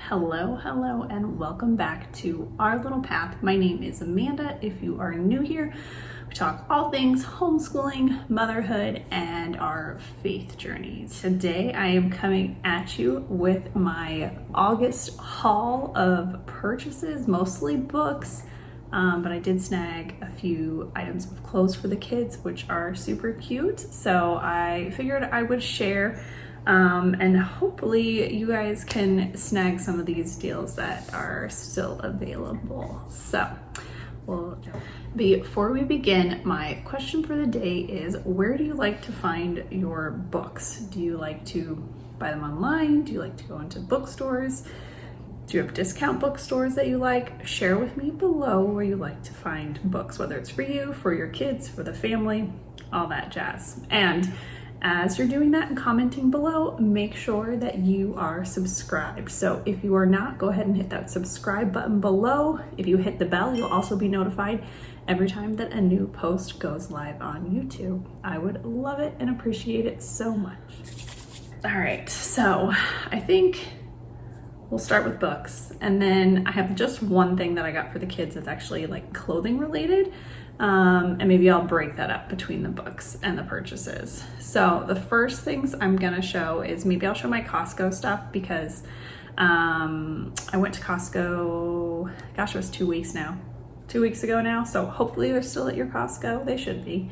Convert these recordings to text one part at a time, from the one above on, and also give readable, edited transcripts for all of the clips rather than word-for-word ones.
Hello, and welcome back to Our Little Path. My name is Amanda. If you are new here, we talk all things homeschooling, motherhood, and our faith journeys. Today, I am coming at you with my August haul of purchases, mostly books, but I did snag a few items of clothes for the kids, which are super cute. So I figured I would share and hopefully you guys can snag some of these deals that are still available. So, before we begin, my question for the day is, where do you like to find your books? Do you like to buy them online? Do you like to go into bookstores? Do you have discount bookstores that you like? Share with me below where you like to find books, whether it's for you, for your kids, for the family, all that jazz. And as you're doing that and commenting below, make sure that you are subscribed. So if you are not, go ahead and hit that subscribe button below. If you hit the bell, you'll also be notified every time that a new post goes live on YouTube. I would love it and appreciate it so much. All right, so I think we'll start with books. And then I have just one thing that I got for the kids that's actually like clothing related. And maybe I'll break that up between the books and the purchases. So the first things I'm gonna show is, maybe I'll show my Costco stuff because I went to Costco, gosh, it was 2 weeks ago now. So hopefully they're still at your Costco. They should be.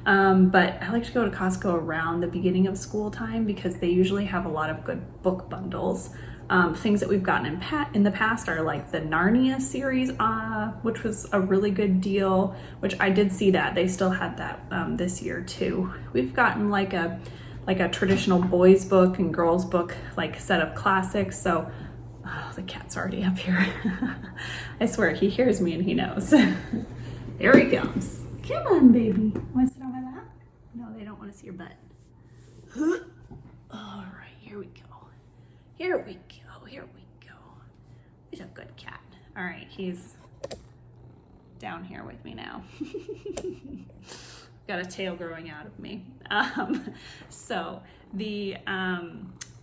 But I like to go to Costco around the beginning of school time because they usually have a lot of good book bundles. Things that we've gotten in the past are like the Narnia series, which was a really good deal, which I did see that. They still had that this year too. We've gotten like a traditional boys book and girls book, like set of classics. So, oh, the cat's already up here. I swear he hears me and he knows. There he comes. Come on, baby. Want to sit on my lap? No, they don't want to see your butt. All right, here we go. Here we go. He's a good cat. All right, he's down here with me now. Got a tail growing out of me. So the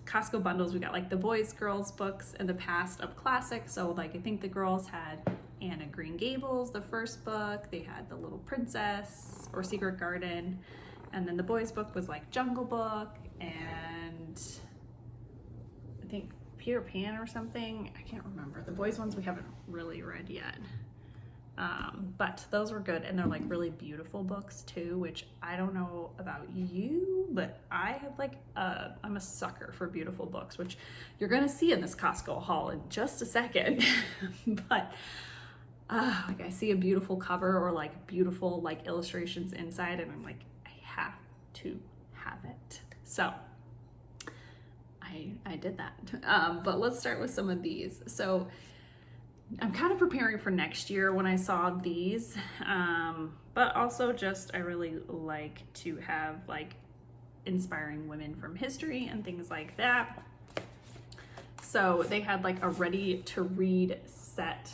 Costco bundles, we got like the boys, girls books in the past of classics. So like I think the girls had Anne of Green Gables, the first book. They had The Little Princess or Secret Garden. And then the boys book was like Jungle Book and I think Peter Pan or something. I can't remember. The boys ones we haven't really read yet. But those were good, and they're like really beautiful books too, which I don't know about you, but I have like I'm a sucker for beautiful books, which you're gonna see in this Costco haul in just a second. But like I see a beautiful cover or like beautiful like illustrations inside and I'm like, I have to have it. So I did that. But let's start with some of these. So I'm kind of preparing for next year when I saw these, but also just I really like to have like inspiring women from history and things like that. So they had like a ready to read set.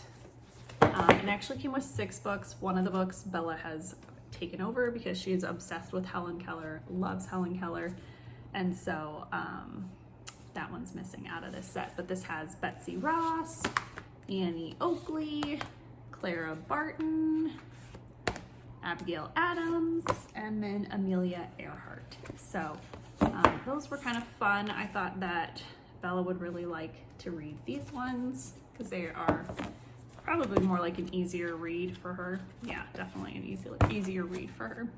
It actually came with 6 books. One of the books Bella has taken over because she's obsessed with Helen Keller, loves Helen Keller. And so that one's missing out of this set, but this has Betsy Ross, Annie Oakley, Clara Barton, Abigail Adams, and then Amelia Earhart. So those were kind of fun. I thought that Bella would really like to read these ones because they are probably more like an easier read for her. Yeah, definitely an easier read for her.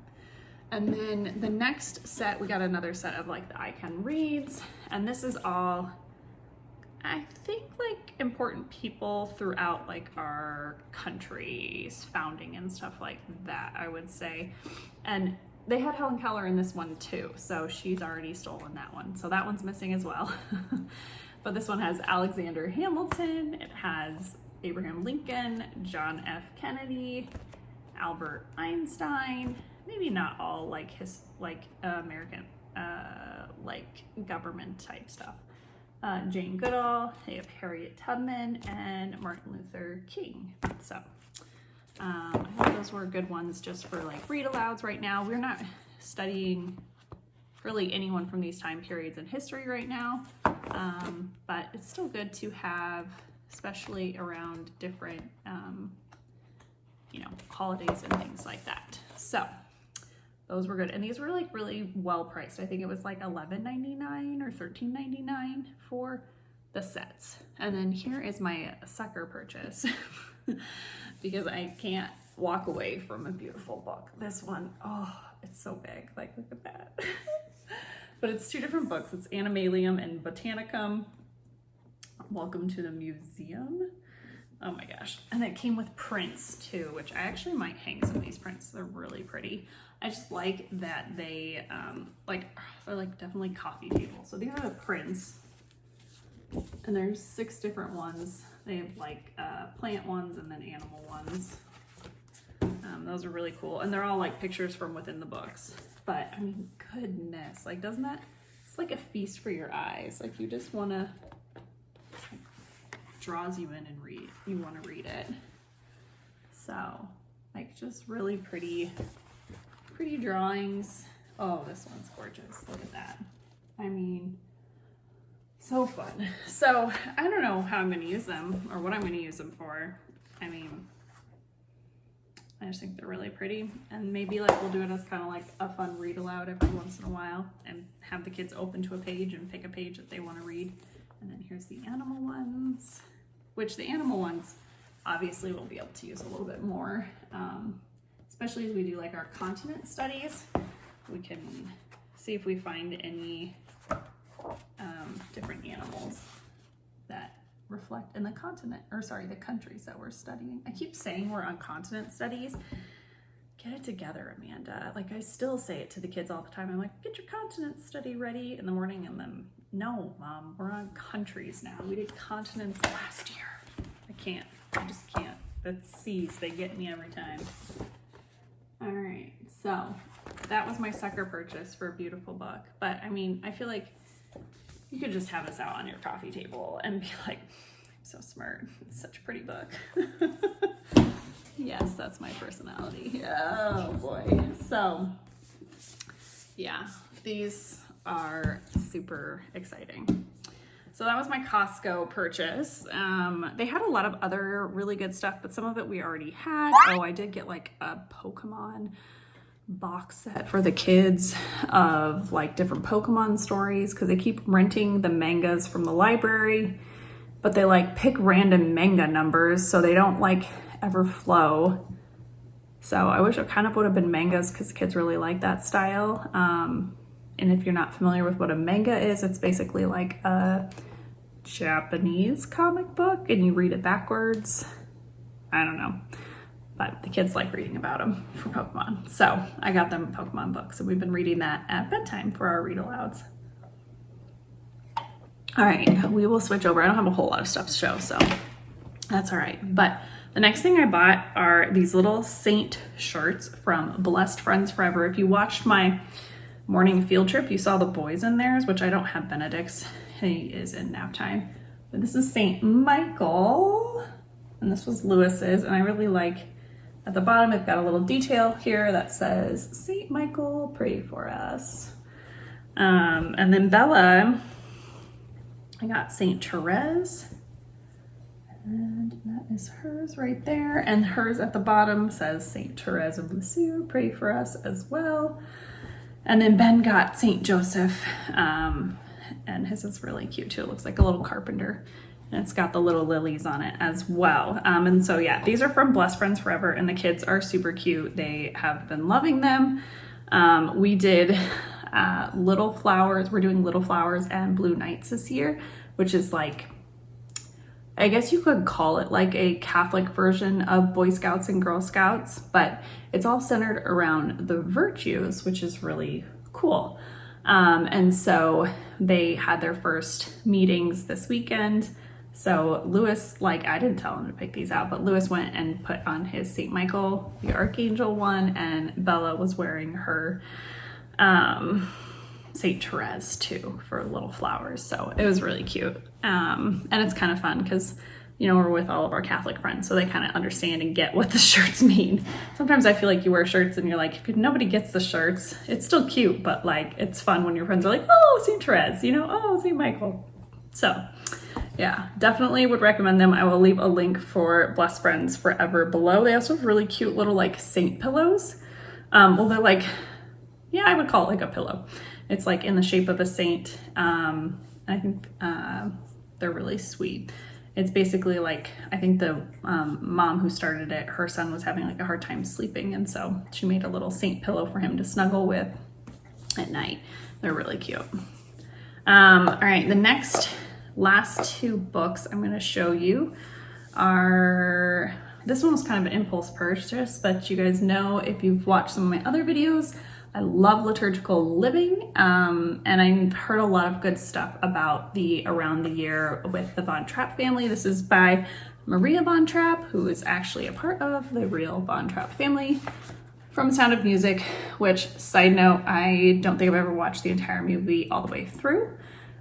And then the next set, we got another set of like the I Can Reads, and this is all, I think, like important people throughout like our country's founding and stuff like that, I would say. And they had Helen Keller in this one too, so she's already stolen that one. So that one's missing as well. But this one has Alexander Hamilton, it has Abraham Lincoln, John F. Kennedy, Albert Einstein, maybe not all like his like American like government type stuff. Jane Goodall, they have Harriet Tubman and Martin Luther King. So I think those were good ones just for like read alouds right now. We're not studying really anyone from these time periods in history right now. But it's still good to have, especially around different, you know, holidays and things like that. So those were good. And these were like really well priced. I think it was like $11.99 or $13.99 for the sets. And then here is my sucker purchase because I can't walk away from a beautiful book. This one, oh, it's so big. Like, look at that. But it's two different books. It's Animalium and Botanicum. Welcome to the Museum. Oh my gosh. And it came with prints too, which I actually might hang some of these prints. They're really pretty. I just like that they, they're like definitely coffee table. So these are the prints. And there's 6 different ones. They have like plant ones and then animal ones. Those are really cool. And they're all like pictures from within the books. But I mean, goodness, like doesn't that, it's like a feast for your eyes. Like you just want to, draws you in and read, you want to read it. So like just really pretty drawings. Oh, this one's gorgeous. Look at that. I mean, so fun. So I don't know how I'm going to use them or what I'm going to use them for. I mean, I just think they're really pretty, and maybe like we'll do it as kind of like a fun read aloud every once in a while and have the kids open to a page and pick a page that they want to read. And then here's the animal ones, which the animal ones obviously we'll be able to use a little bit more, especially as we do like our continent studies. We can see if we find any different animals that reflect in the continent, or sorry, the countries that we're studying. I keep saying we're on continent studies. Get it together, Amanda. Like I still say it to the kids all the time. I'm like, get your continent study ready in the morning, and then no, Mom, we're on countries now. We did continents last year. I just can't. The C's, they get me every time. All right, so that was my sucker purchase for a beautiful book. But I mean, I feel like you could just have this out on your coffee table and be like, I'm so smart. It's such a pretty book. Yes, that's my personality. Oh boy. So yeah, these are super exciting. So that was my Costco purchase. They had a lot of other really good stuff, but some of it we already had. Oh, I did get like a Pokemon box set for the kids of like different Pokemon stories, because they keep renting the mangas from the library, but they like pick random manga numbers so they don't like ever flow. So I wish it kind of would have been mangas because kids really like that style. And if you're not familiar with what a manga is, it's basically like a Japanese comic book and you read it backwards. I don't know. But the kids like reading about them for Pokemon. So I got them a Pokemon book. So we've been reading that at bedtime for our read alouds. All right, we will switch over. I don't have a whole lot of stuff to show, so that's all right. But the next thing I bought are these little saint shirts from Blessed Friends Forever. If you watched my morning field trip, you saw the boys in theirs, which I don't have Benedict's. He is in nap time. But this is Saint Michael, and this was Lewis's, and I really like. At the bottom, I've got a little detail here that says, Saint Michael, pray for us. And then Bella, I got Saint Therese. And that is hers right there. And hers at the bottom says Saint Therese of Lisieux, pray for us as well. And then Ben got Saint Joseph. And his is really cute too. It looks like a little carpenter. And it's got the little lilies on it as well. And so yeah, these are from Blessed Friends Forever, and the kids are super cute. They have been loving them. We did Little Flowers. We're doing Little Flowers and Blue Nights this year, which is like, I guess you could call it like a Catholic version of Boy Scouts and Girl Scouts, but it's all centered around the virtues, which is really cool. And so they had their first meetings this weekend. So Lewis, like, I didn't tell him to pick these out, but Lewis went and put on his St. Michael, the Archangel one, and Bella was wearing her St. Therese too for Little Flowers. So it was really cute. And it's kind of fun because you know, we're with all of our Catholic friends, so they kind of understand and get what the shirts mean. Sometimes I feel like you wear shirts and you're like, if nobody gets the shirts, it's still cute, but like, it's fun when your friends are like, oh, St. Therese, you know, oh, St. Michael. So yeah, definitely would recommend them. I will leave a link for Blessed Friends Forever below. They also have really cute little like saint pillows. Well, they're like, yeah, I would call it like a pillow. It's like in the shape of a saint. I think they're really sweet. It's basically like, I think the mom who started it, her son was having like a hard time sleeping, and so she made a little saint pillow for him to snuggle with at night. They're really cute. All right, the last two books I'm gonna show you are, this one was kind of an impulse purchase, but you guys know, if you've watched some of my other videos, I love liturgical living, and I've heard a lot of good stuff about the Around the Year with the Von Trapp family. This is by Maria Von Trapp, who is actually a part of the real Von Trapp family from Sound of Music, which, side note, I don't think I've ever watched the entire movie all the way through.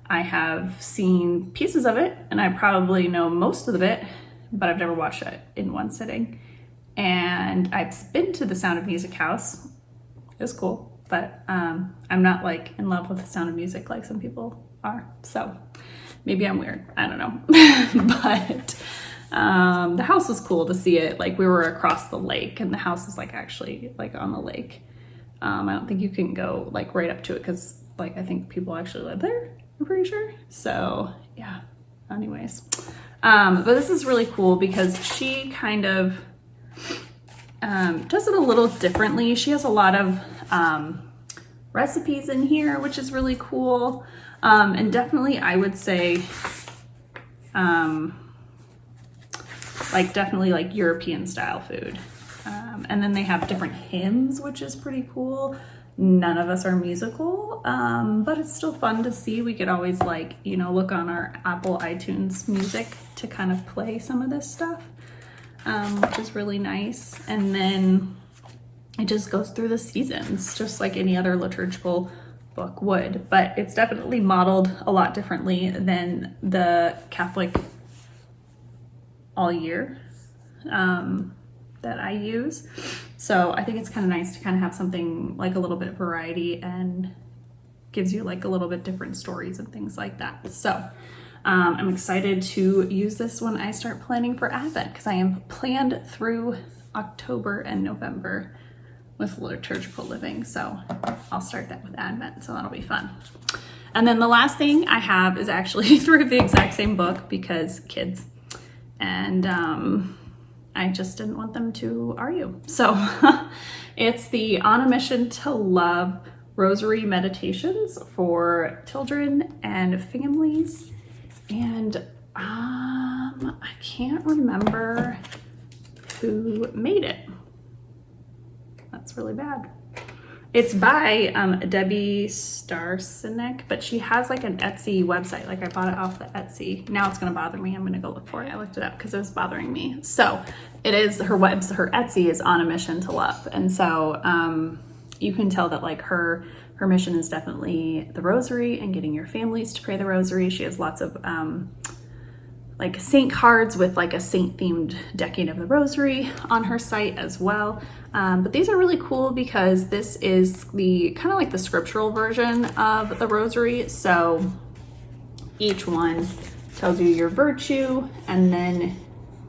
I have seen pieces of it, and I probably know most of it, but I've never watched it in one sitting. And I've been to the Sound of Music house. It was cool, but I'm not like in love with the Sound of Music like some people are. So maybe I'm weird, I don't know. But the house was cool to see it. Like, we were across the lake, and the house is like actually like on the lake. I don't think you can go like right up to it, because like I think people actually live there, I'm pretty sure. So yeah, anyways. But this is really cool because she kind of does it a little differently. She has a lot of recipes in here, which is really cool. And definitely, I would say, definitely like European style food. And then they have different hymns, which is pretty cool. None of us are musical, but it's still fun to see. We could always like, you know, look on our Apple iTunes music to kind of play some of this stuff. Which is really nice. And then it just goes through the seasons, just like any other liturgical book would, but it's definitely modeled a lot differently than the Catholic all year that I use. So I think it's kind of nice to kind of have something like a little bit of variety and gives you like a little bit different stories and things like that. So I'm excited to use this when I start planning for Advent, because I am planned through October and November with liturgical living. So I'll start that with Advent, so that'll be fun. And then the last thing I have is actually through the exact same book, because kids, and I just didn't want them to argue. So it's the On a Mission to Love Rosary Meditations for Children and Families. And I can't remember who made it. That's really bad. It's by Debbie Starsinek, but she has like an Etsy website. Like, I bought it off the Etsy. Now it's gonna bother me. I'm gonna go look for it. I looked it up because it was bothering me. So it is her Etsy is On a Mission to Love, and so you can tell that like her mission is definitely the Rosary and getting your families to pray the Rosary. She has lots of like saint cards with like a saint themed decade of the Rosary on her site as well. But these are really cool because this is the kind of like the scriptural version of the Rosary. So each one tells you your virtue, and then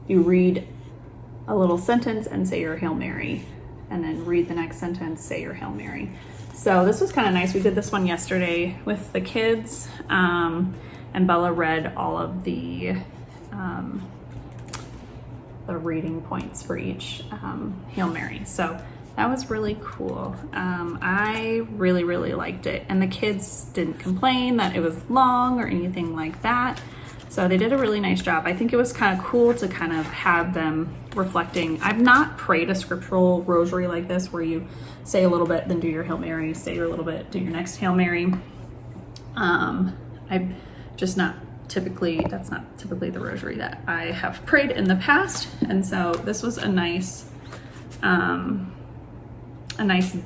you read a little sentence and say your Hail Mary, and then read the next sentence, say your Hail Mary. So this was kind of nice. We did this one yesterday with the kids, and Bella read all of the reading points for each Hail Mary. So that was really cool. I really, really liked it. And the kids didn't complain that it was long or anything like that. So they did a really nice job. I think it was kind of cool to kind of have them reflecting. I've not prayed a scriptural rosary like this where you say a little bit, then do your Hail Mary, say your little bit, do your next Hail Mary. I've just not typically, that's not typically the rosary that I have prayed in the past. And so this was a nice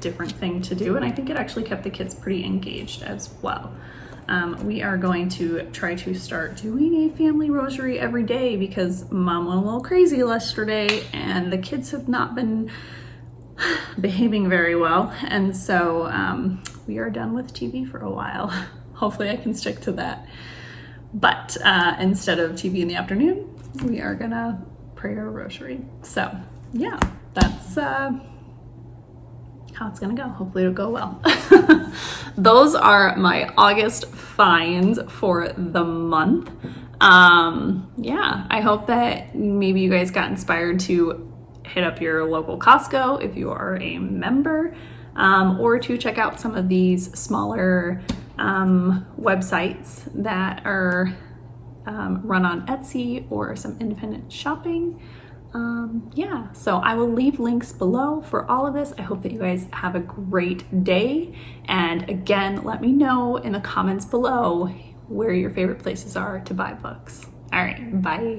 different thing to do. And I think it actually kept the kids pretty engaged as well. We are going to try to start doing a family rosary every day because Mom went a little crazy yesterday and the kids have not been behaving very well. And so we are done with TV for a while. Hopefully I can stick to that. But instead of TV in the afternoon, we are gonna pray our rosary. So yeah, that's how it's gonna go. Hopefully it'll go well. Those are my August finds for the month. Yeah, I hope that maybe you guys got inspired to hit up your local Costco if you are a member, or to check out some of these smaller websites that are run on Etsy or some independent shopping. Yeah, so I will leave links below for all of this. I hope that you guys have a great day. And again, let me know in the comments below where your favorite places are to buy books. All right, bye.